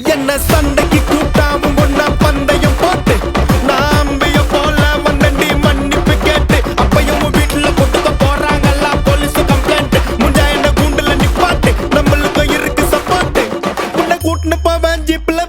என்ன சண்டைக்கு கூட்டாவும் ஒன்னா பந்தயம் போட்டு நாம்பிய போல வந்தண்டி மன்னிப்பு கேட்டு அப்பையும் வீட்டுல கொட்டுக்க போறாங்கல்ல போலீஸ் கம்ப்ளைண்ட் முஞ்சா என்ன கூண்டுல நிப்பாட்டு நம்மளுக்கும் இருக்கு சப்போர்ட் உன்னை கூட்டுன்னு போவேன் ஜீப்ல